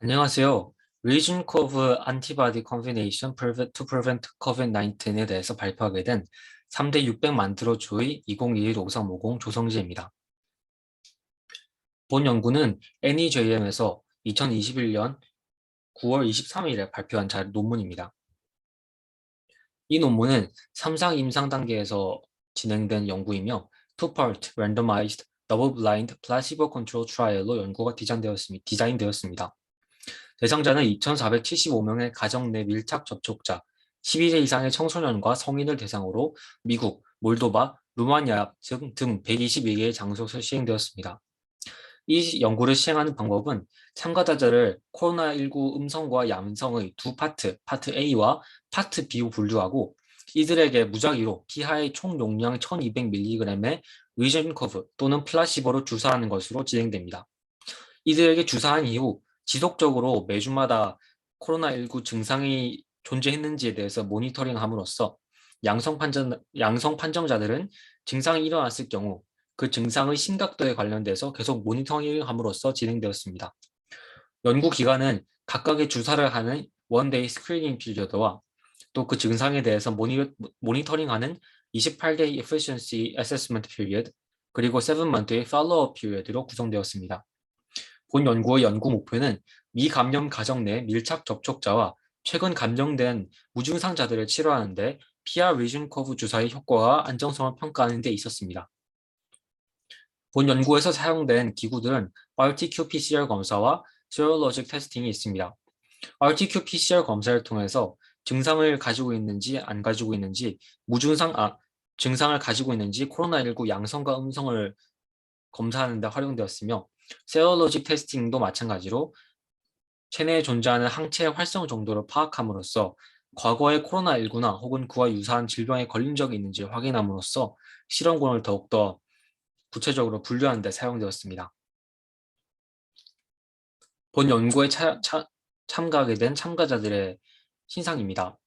안녕하세요. Region Curve Antibody Combination to Prevent COVID-19에 대해서 발표하게 된 3대 600 만들어주의 2021-5350 조성지입니다. 본 연구는 NEJM에서 2021년 9월 23일에 발표한 논문입니다. 이 논문은 3상 임상 단계에서 진행된 연구이며 Two-part randomized double-blind placebo-controlled trial로 연구가 디자인되었습니다. 대상자는 2,475명의 가정 내 밀착 접촉자, 12세 이상의 청소년과 성인을 대상으로 미국, 몰도바, 루마니아 등 122개의 장소에서 시행되었습니다. 이 연구를 시행하는 방법은 참가자들을 코로나19 음성과 양성의 두 파트 A와 파트 B로 분류하고 이들에게 무작위로 피하의 총 용량 1200mg의 리전 커브 또는 플라시보로 주사하는 것으로 진행됩니다. 이들에게 주사한 이후 지속적으로 매주마다 코로나19 증상이 존재했는지에 대해서 모니터링함으로써 양성 판정자들은 증상이 일어났을 경우 그 증상의 심각도에 관련돼서 계속 모니터링함으로써 진행되었습니다. 연구 기간은 각각의 주사를 하는 원데이 스크리닝 피리어드와 또 그 증상에 대해서 모니터링하는 28day efficiency assessment period 그리고 7month의 follow-up period로 구성되었습니다. 본 연구의 연구 목표는 미감염 가정 내 밀착 접촉자와 최근 감염된 무증상자들을 치료하는 데 PR 리전 커브 주사의 효과와 안정성을 평가하는 데 있었습니다. 본 연구에서 사용된 기구들은 RT-qPCR 검사와 Serologic 테스팅이 있습니다. RT-qPCR 검사를 통해서 증상을 가지고 있는지 안 가지고 있는지 증상을 가지고 있는지 코로나19 양성과 음성을 검사하는 데 활용되었으며 세어로직 테스팅도 마찬가지로 체내에 존재하는 항체의 활성 정도를 파악함으로써 과거에 코로나19나 혹은 그와 유사한 질병에 걸린 적이 있는지 확인함으로써 실험군을 더욱더 구체적으로 분류하는 데 사용되었습니다. 본 연구에 참가하게 된 참가자들의 신상입니다.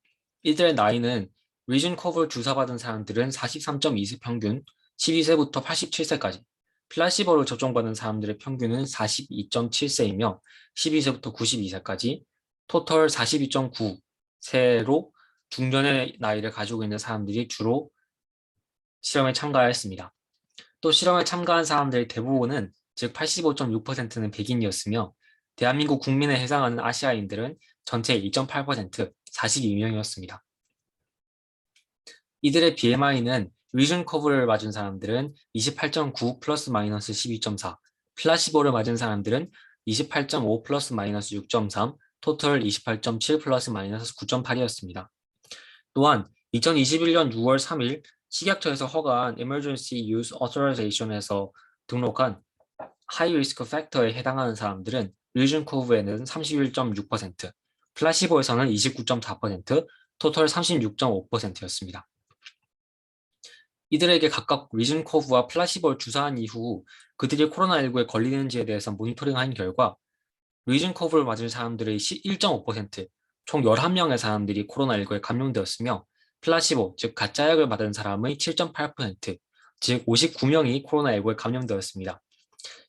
이들의 나이는 리전 커브를 주사받은 사람들은 43.2세 평균, 12세부터 87세까지, 플라시보를 접종받은 사람들의 평균은 42.7세이며 12세부터 92세까지 토털 42.9세로 중년의 나이를 가지고 있는 사람들이 주로 실험에 참가하였습니다. 또 실험에 참가한 사람들의 대부분은 즉 85.6%는 백인이었으며 대한민국 국민에 해당하는 아시아인들은 전체의 2.8%, 42명이었습니다. 이들의 BMI는 리전 커브를 맞은 사람들은 28.9 플러스 마이너스 12.4, 플라시보를 맞은 사람들은 28.5 플러스 마이너스 6.3, 토탈 28.7 플러스 마이너스 9.8이었습니다. 또한 2021년 6월 3일 식약처에서 허가한 Emergency Use Authorization에서 등록한 High Risk Factor에 해당하는 사람들은 리전 커브에는 31.6%, 플라시보에서는 29.4%, 토탈 36.5%였습니다. 이들에게 각각 리전 커브와 플라시보를 주사한 이후 그들이 코로나19에 걸리는지에 대해서 모니터링한 결과 리전 커브를 맞은 사람들의 1.5%, 총 11명의 사람들이 코로나19에 감염되었으며 플라시보, 즉 가짜약을 받은 사람의 7.8%, 즉 59명이 코로나19에 감염되었습니다.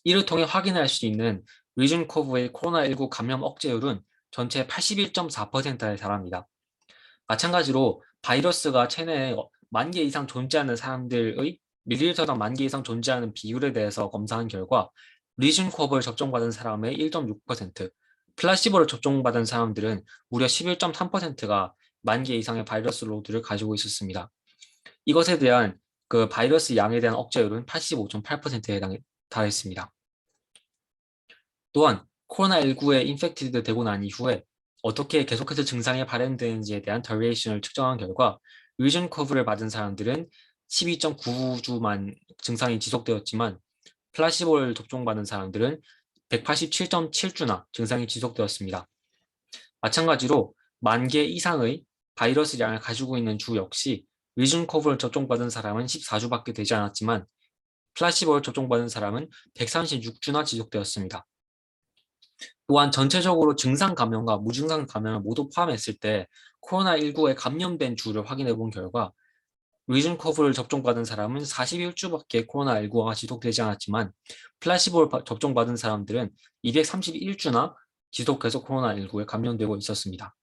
이를 통해 확인할 수 있는 리전 커브의 코로나19 감염 억제율은 전체 81.4%에 달합니다. 마찬가지로 바이러스가 체내에 10,000개 이상 존재하는 사람들의 밀리리터당 10,000개 이상 존재하는 비율에 대해서 검사한 결과 리전 커브를 접종받은 사람의 1.6%, 플라시보를 접종받은 사람들은 무려 11.3%가 10,000개 이상의 바이러스 로드를 가지고 있었습니다. 이것에 대한 그 바이러스 양에 대한 억제율은 85.8%에 달했습니다. 또한 코로나19에 인펙티드 되고 난 이후에 어떻게 계속해서 증상이 발현되는지에 대한 듀레이션을 측정한 결과 리전 커브를 받은 사람들은 12.9주만 증상이 지속되었지만 플라시보를 접종받은 사람들은 187.7주나 증상이 지속되었습니다. 마찬가지로 10,000개 이상의 바이러스 양을 가지고 있는 주 역시 리전 커브를 접종받은 사람은 14주밖에 되지 않았지만 플라시보를 접종받은 사람은 136주나 지속되었습니다. 또한 전체적으로 증상 감염과 무증상 감염을 모두 포함했을 때 코로나19에 감염된 주를 확인해 본 결과 리전 커브를 접종받은 사람은 41주밖에 코로나19가 지속되지 않았지만 플라시보를 접종받은 사람들은 231주나 지속해서 코로나19에 감염되고 있었습니다.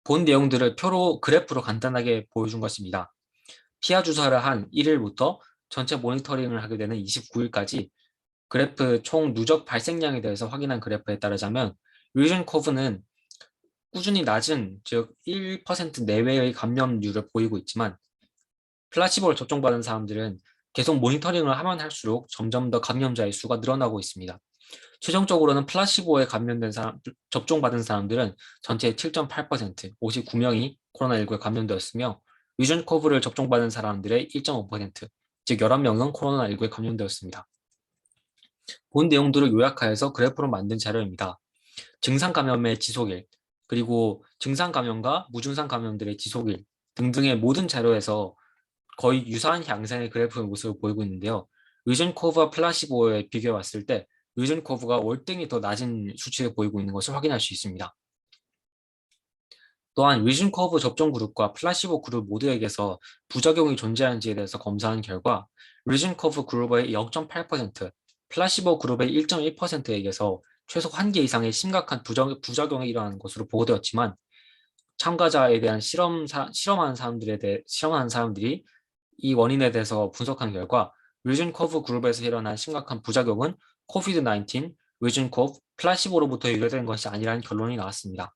본 내용들을 표로 그래프로 간단하게 보여준 것입니다. 피하 주사를 한 1일부터 전체 모니터링을 하게 되는 29일까지 그래프 총 누적 발생량에 대해서 확인한 그래프에 따르자면 리전 커브는 꾸준히 낮은 즉 1% 내외의 감염률을 보이고 있지만 플라시보를 접종받은 사람들은 계속 모니터링을 하면 할수록 점점 더 감염자의 수가 늘어나고 있습니다. 최종적으로는 플라시보에 감염된 사람, 접종받은 사람들은 전체의 7.8%, 59명이 코로나19에 감염되었으며 위전 커브를 접종받은 사람들의 1.5%, 즉 11명은 코로나19에 감염되었습니다. 본 내용들을 요약하여서 그래프로 만든 자료입니다. 증상 감염의 지속일, 그리고 증상 감염과 무증상 감염들의 지속일 등등의 모든 자료에서 거의 유사한 양상의 그래프의 모습을 보이고 있는데요. 의존 커브와 플라시보에 비교해 봤을 때 의존 커브가 월등히 더 낮은 수치를 보이고 있는 것을 확인할 수 있습니다. 또한 의존 커브 접종 그룹과 플라시보 그룹 모두에게서 부작용이 존재하는지에 대해서 검사한 결과 의존 커브 그룹의 0.8%, 플라시보 그룹의 1.1%에게서 최소 1개 이상의 심각한 부작용이 일어나는 것으로 보고되었지만 참가자에 대한 실험한 사람들이 이 원인에 대해서 분석한 결과 윌슨 커브 그룹에서 일어난 심각한 부작용은 코비드-19, 윌슨 커브, 플라시보로부터 유래된 것이 아니라는 결론이 나왔습니다.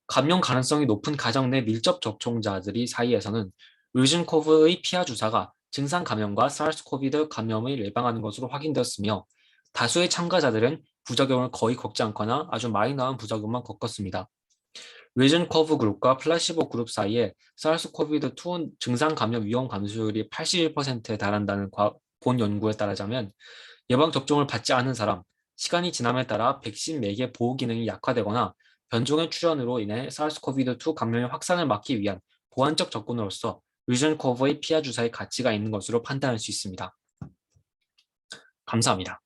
감염 가능성이 높은 가정 내 밀접 접촉자들이 사이에서는 윌슨 커브의 피하 주사가 증상 감염과 사르스 코비드 감염을 예방하는 것으로 확인되었으며 다수의 참가자들은 부작용을 거의 겪지 않거나 아주 마이너한 부작용만 겪었습니다. 윌슨 커브 그룹과 플라시보 그룹 사이에 사르스-코비드-2 증상 감염 위험 감소율이 81%에 달한다는 본 연구에 따르자면 예방접종을 받지 않은 사람, 시간이 지남에 따라 백신 매개 보호 기능이 약화되거나 변종의 출현으로 인해 사르스-코비드-2 감염의 확산을 막기 위한 보완적 접근으로서 윌슨 커브의 피하 주사의 가치가 있는 것으로 판단할 수 있습니다. 감사합니다.